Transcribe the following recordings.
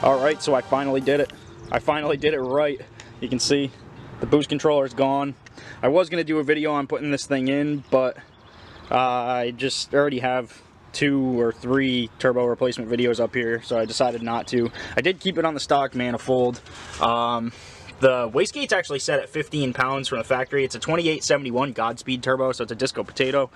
Alright, so I finally did it. I finally did it right. You can see the boost controller is gone. I was going to do a video on putting this thing in, but I just already have 2 or 3 turbo replacement videos up here, so I decided not to. I did keep it on the stock manifold. The wastegate's actually set at 15 pounds from the factory. It's a 2871 Godspeed turbo, so it's a disco potato.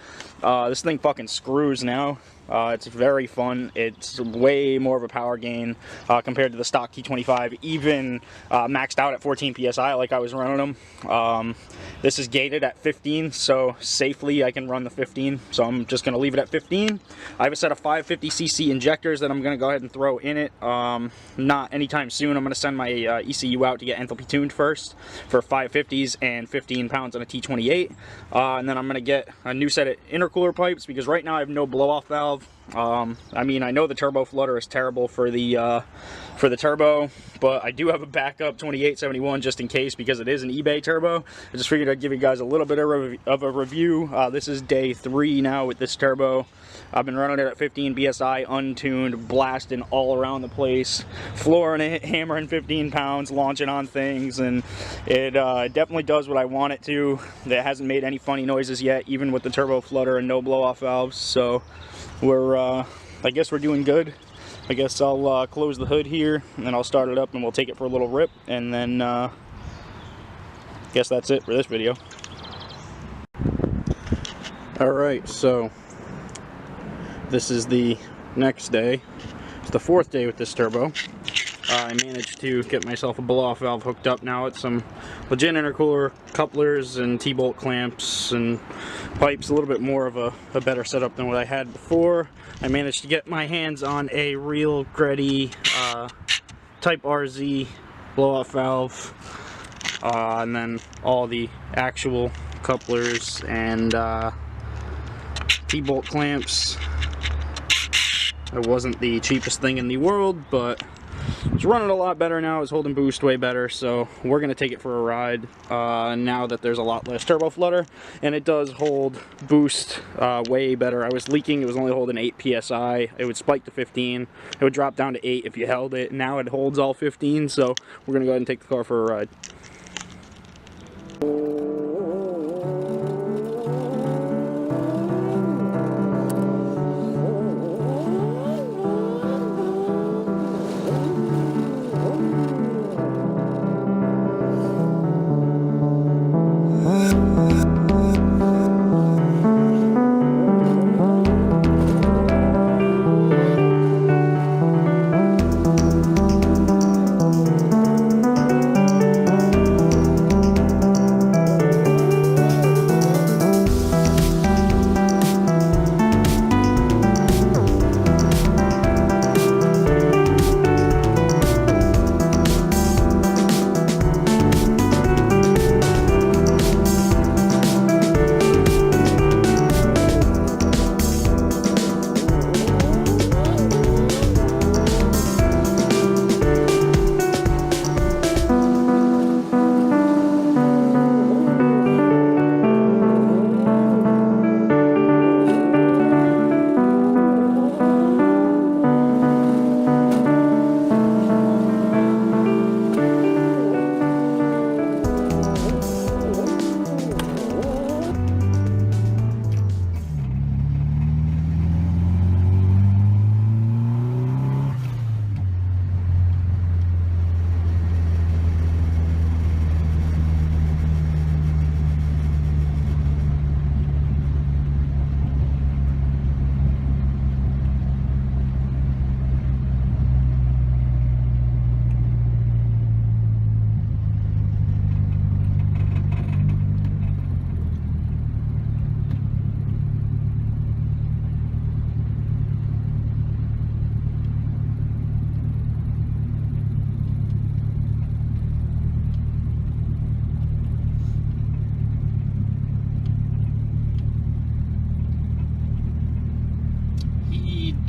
This thing fucking screws now. It's very fun. It's way more of a power gain compared to the stock T25, even maxed out at 14 PSI like I was running them. This is gated at 15, so safely I can run the 15, so I'm just going to leave it at 15. I have a set of 550cc injectors that I'm going to go ahead and throw in it. Not anytime soon. I'm going to send my ECU out to get enthalpy tuned first for 550s and 15 pounds on a T28. And then I'm going to get a new set of intercooler pipes, because right now I have no blow-off valve. I mean, I know the turbo flutter is terrible for the turbo, but I do have a backup 2871 just in case, because it is an eBay turbo. I just figured I'd give you guys a little bit of a review. This is day 3 now with this turbo. I've been running it at 15 PSI, untuned, blasting all around the place, flooring it, hammering 15 pounds, launching on things, and it definitely does what I want it to. It hasn't made any funny noises yet, even with the turbo flutter and no blow-off valves, so we're, I guess we're doing good. I guess I'll close the hood here, and then I'll start it up, and we'll take it for a little rip, and then I guess that's it for this video. Alright, so this is the next day. It's the 4th day with this turbo. I managed to get myself a blow-off valve hooked up now with some legit intercooler couplers and T-bolt clamps and pipes, a little bit more of a better setup than what I had before. I managed to get my hands on a real gritty Type RZ blow-off valve, and then all the actual couplers and T-bolt clamps. It wasn't the cheapest thing in the world, but it's running a lot better now. It's holding boost way better, so we're going to take it for a ride now that there's a lot less turbo flutter, and it does hold boost way better. I was leaking, it was only holding 8 PSI. It would spike to 15. It would drop down to 8 if you held it. Now it holds all 15, so we're going to go ahead and take the car for a ride.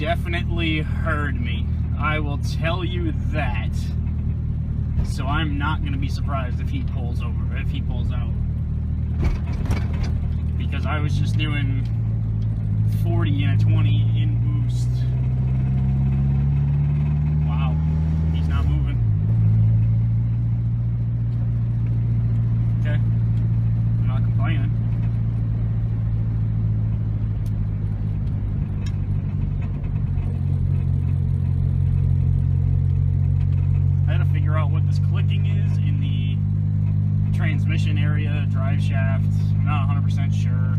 definitely heard me. I will tell you that. So I'm not going to be surprised if he pulls over, if he pulls out. Because I was just doing 40 and a 20 in boost. Wow, he's not moving. Okay, I'm not complaining. I had to figure out what this clicking is in the transmission area, drive shaft. I'm not 100% sure.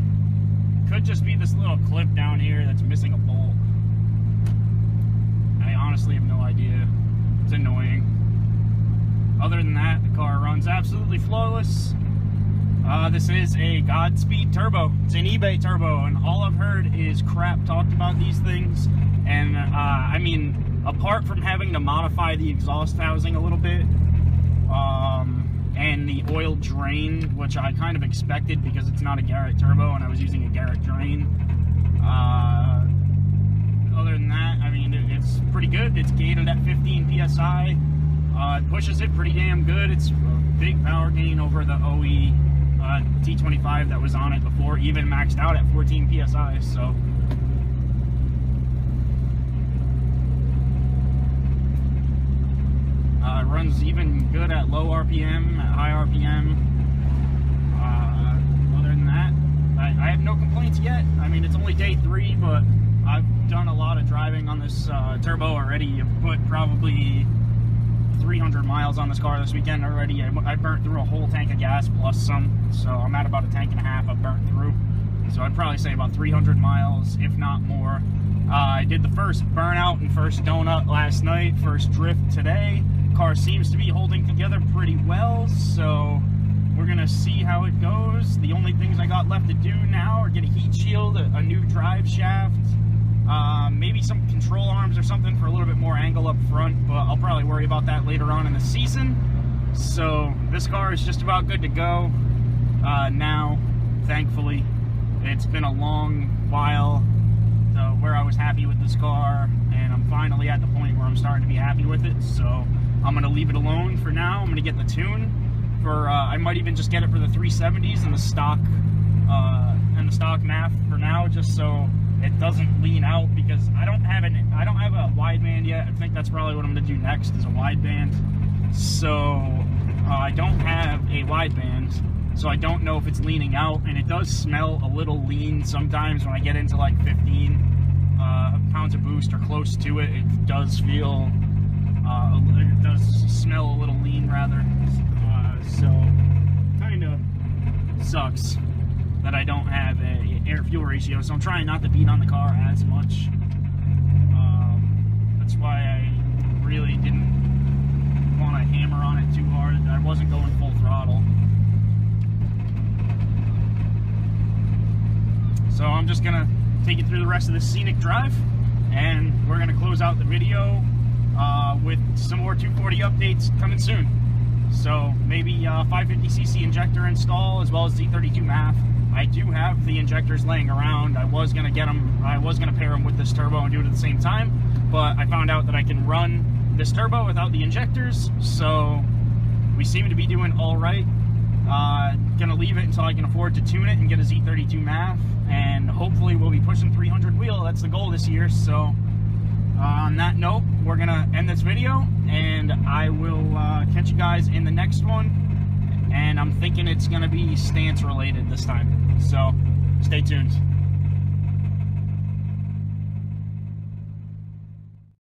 Could just be this little clip down here that's missing a bolt. I honestly have no idea. It's annoying. Other than that, the car runs absolutely flawless. This is a Godspeed turbo. It's an eBay turbo, and all I've heard is crap talked about these things. And I mean, apart from having to modify the exhaust housing a little bit, and the oil drain, which I kind of expected because it's not a Garrett turbo and I was using a Garrett drain. Other than that, I mean, it's pretty good. It's gated at 15 PSI. It pushes it pretty damn good. It's a big power gain over the OE T25 that was on it before, even maxed out at 14 PSI, so. It runs even good at low RPM, at high RPM. Other than that, I have no complaints yet. I mean, it's only day 3, but I've done a lot of driving on this turbo already. I've put probably 300 miles on this car this weekend already. I burnt through a whole tank of gas plus some, so I'm at about a tank and a half I've burnt through. So I'd probably say about 300 miles, if not more. I did the first burnout and first donut last night, first drift today. Car seems to be holding together pretty well, so we're gonna see how it goes. The only things I got left to do now are get a heat shield, a new drive shaft, maybe some control arms or something for a little bit more angle up front, but I'll probably worry about that later on in the season. So this car is just about good to go now, thankfully. It's been a long while where I was happy with this car, and I'm finally at the point where I'm starting to be happy with it, so I'm going to leave it alone for now. I'm going to get the tune for, I might even just get it for the 370s and the stock MAF for now, just so it doesn't lean out, because I don't have a wideband yet. I think that's probably what I'm going to do next, is a wideband. So I don't have a wideband, so I don't know if it's leaning out, and it does smell a little lean sometimes when I get into like 15 pounds of boost or close to it. It does feel, it does smell a little lean rather, so kind of sucks that I don't have a air-fuel ratio, so I'm trying not to beat on the car as much. That's why I really didn't want to hammer on it too hard. I wasn't going full throttle. So I'm just gonna take you through the rest of this scenic drive, and we're gonna close out the video with some more 240 updates coming soon. So maybe 550cc injector install as well as Z32 MAF. I do have the injectors laying around. I was gonna get them. I was gonna pair them with this turbo and do it at the same time, but I found out that I can run this turbo without the injectors. So we seem to be doing all right. Gonna leave it until I can afford to tune it and get a Z32 MAF, and hopefully we'll be pushing 300 wheel. That's the goal this year. So on that note, we're gonna end this video, and I will catch you guys in the next one. And I'm thinking it's gonna be stance related this time, so stay tuned.